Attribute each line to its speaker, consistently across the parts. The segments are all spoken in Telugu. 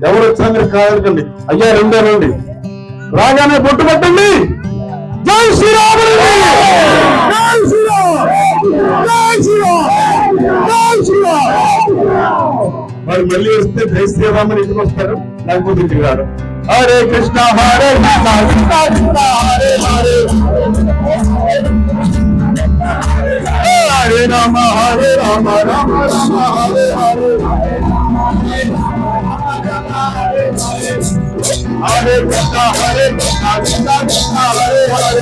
Speaker 1: ఎవరు వచ్చినా మీరు కాదనకండి. అయ్యా రెండో రండి, రాగానే బొట్టు పట్టండి. జై శ్రీరామ్, జై శ్రీరామ్, జై శ్రీరామ్, జై శ్రీరామ్. మరి మళ్ళీ వస్తే జై శ్రీరామ్ అని ఇంటికి వస్తారు, లేకపోతే ఇంటికి రాడు. హరే కృష్ణ హరే కృష్ణ కృష్ణ కృష్ణ హరే హరే, హరే రామ హరే రామ రామ రామ హరే హరే, హరే కృష్ణ హరే కృష్ణ కృష్ణ కృష్ణ హరే హరే,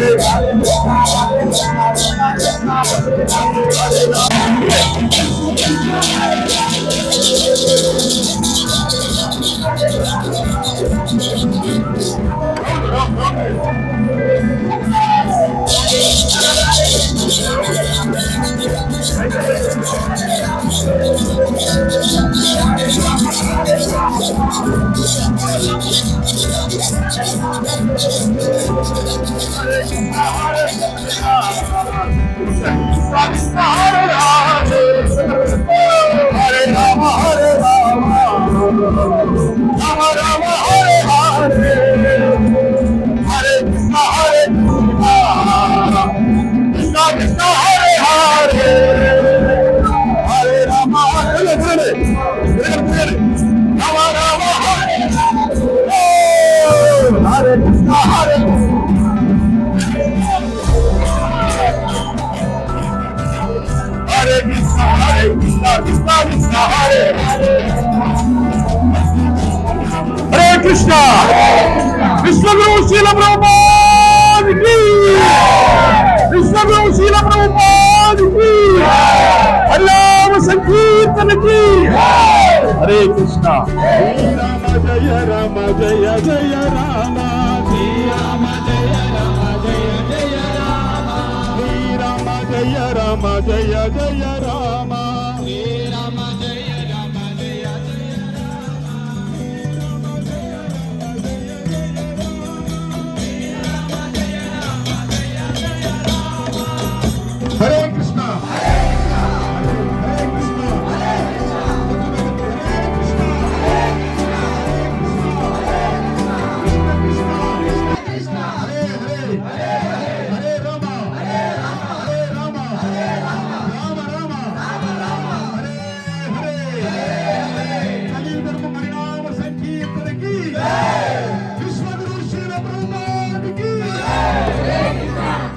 Speaker 1: हरे कृष्णा। विश्वगुरु शील प्रभुपाद की, विश्वगुरु शील प्रभुपाद की, हरिनाम संकीर्तन की। हरे कृष्णा। राम जय राम जय जय राम, श्री राम जय राम जय जय राम, श्री राम जय राम जय जय राम, श्री राम जय राम जय जय राम। हरे कृष्णा।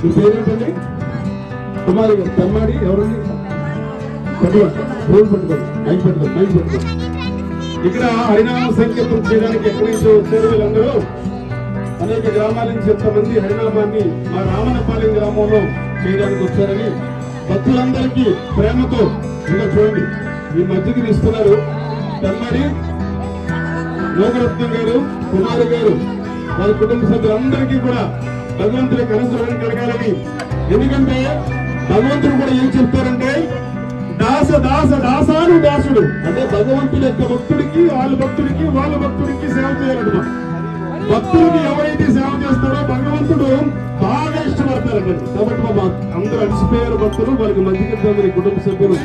Speaker 1: మీ పేరేంటండి? కుమారి గారు. తెమ్మాడి ఎవరండి? పట్టుకోండి, ఫోన్ పట్టుకోండి, మైక్ పట్టుకోండి, మైక్ పట్టుకోండి. ఇక్కడ హరినామ సంకీర్తనం చేయడానికి ఎక్కడి నుంచో వచ్చారు వీళ్ళందరూ. అనేక గ్రామాల నుంచి ఎంతమంది హరినామాన్ని మా రామనపాలెం గ్రామంలో చేయడానికి వచ్చారని భక్తులందరికీ ప్రేమతో ఇలా చూడండి ఈ మధ్యకి ఇస్తున్నారు. తెమ్మాడి లోకరత్నం గారు, కుమారి గారు, వారి కుటుంబ సభ్యులందరికీ కూడా భగవంతుడి కనుసరణ కలగాలని. ఎందుకంటే భగవంతుడు కూడా ఏం చెప్తారంటే దాస దాస దాసాను దాసుడు అంటే భగవంతుడి యొక్క భక్తుడికి వాళ్ళ భక్తుడికి వాళ్ళ భక్తుడికి సేవ చేయాలన్నమాట. భక్తుడికి ఎవరైతే సేవ చేస్తారో భగవంతుడు బాగా ఇష్టపడతారండి. కాబట్టి మా అందరూ అలసిపోయారు భక్తులు, వారికి మంచిగా కుటుంబ సభ్యులు.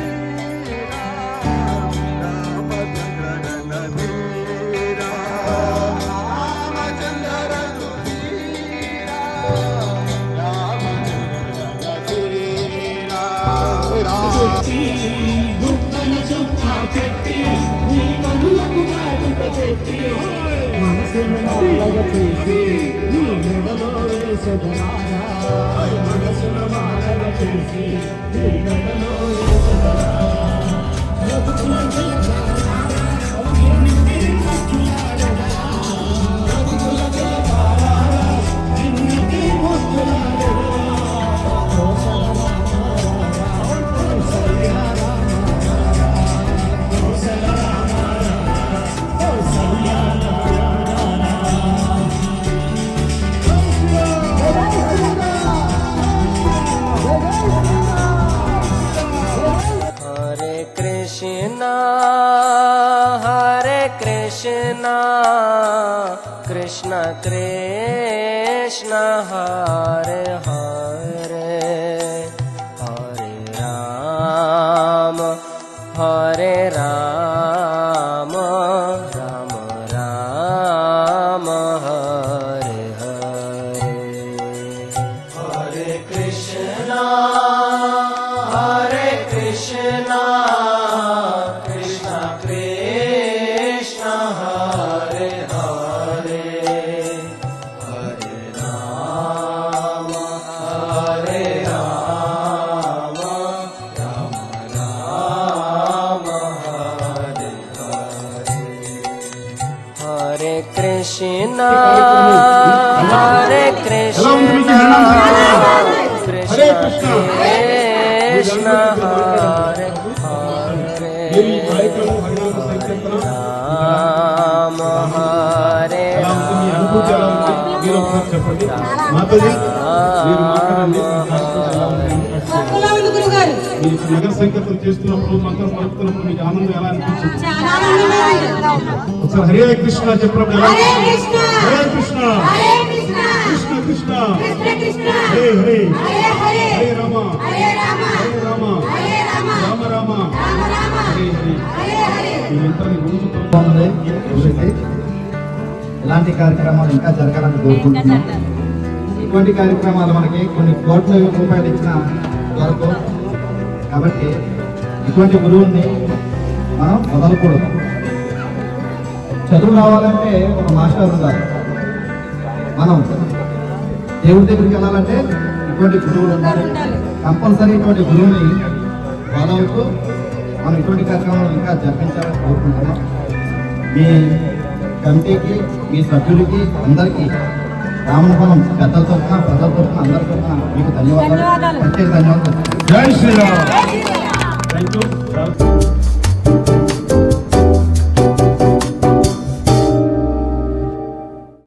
Speaker 2: कृष्ण कृष्ण हरे हरे, हरे Ram Ram Ram Hare Krishna, Hare Krishna, Krishna Krishna, Hare
Speaker 1: మీరు ఈ
Speaker 2: Hare,
Speaker 1: కార్యక్రమం హరినామ సంకీర్తన
Speaker 2: Ram Hare
Speaker 1: ఎలా ఉంది? మీ అనుభూతి ఎలా ఉంది? మీరు ఒకసారి చెప్పండి. మాతాజీ మీరు మాట్లాడండి. మీ కార్యక్రమం ఎలా ఉంది? మీరు ఇప్పుడు నగర సంకీర్తన చేస్తున్నప్పుడు మంత్రం పలుకుతున్నప్పుడు మీకు ఆనందం ఎలా అనిపించింది? ఒకసారి హరే కృష్ణ చెప్పినప్పుడు ఎలా అనిపించింది? హరే కృష్ణ కృష్ణ కృష్ణ హరే హరే హరే రామ హరే రామ రామ రామ హరే హరే. మీరంతా మీ గురించి
Speaker 3: బాగుంది. ఇలాంటి కార్యక్రమాలు ఇంకా జరగాలని కోరుకుంటున్నాం. ఇటువంటి కార్యక్రమాలు మనకి కొన్ని కోట్ల రూపాయలు ఇచ్చిన వరకు కాబట్టి ఇటువంటి గురువుల్ని మనం వదలకూడదు. చదువు రావాలంటే ఒక మాస్టర్ ఉండాలి. మనం దేవుడి దగ్గరికి వెళ్ళాలంటే ఇటువంటి గురువులు ఉండాలి. కంపల్సరీ ఇటువంటి గురువుని ఫాలో అవుతూ మనం ఇటువంటి కార్యక్రమాలు ఇంకా జరిపించాలని కోరుకుంటున్నాం. మీ కమిటీకి, మీ సభ్యులకి, అందరికీ రామనవనం పెద్దల తరఫున, ప్రజల తరఫున, అందరి తరఫున మీకు ధన్యవాదాలు, ప్రత్యేక ధన్యవాదాలు.
Speaker 1: జై శ్రీరామ్. Thank you.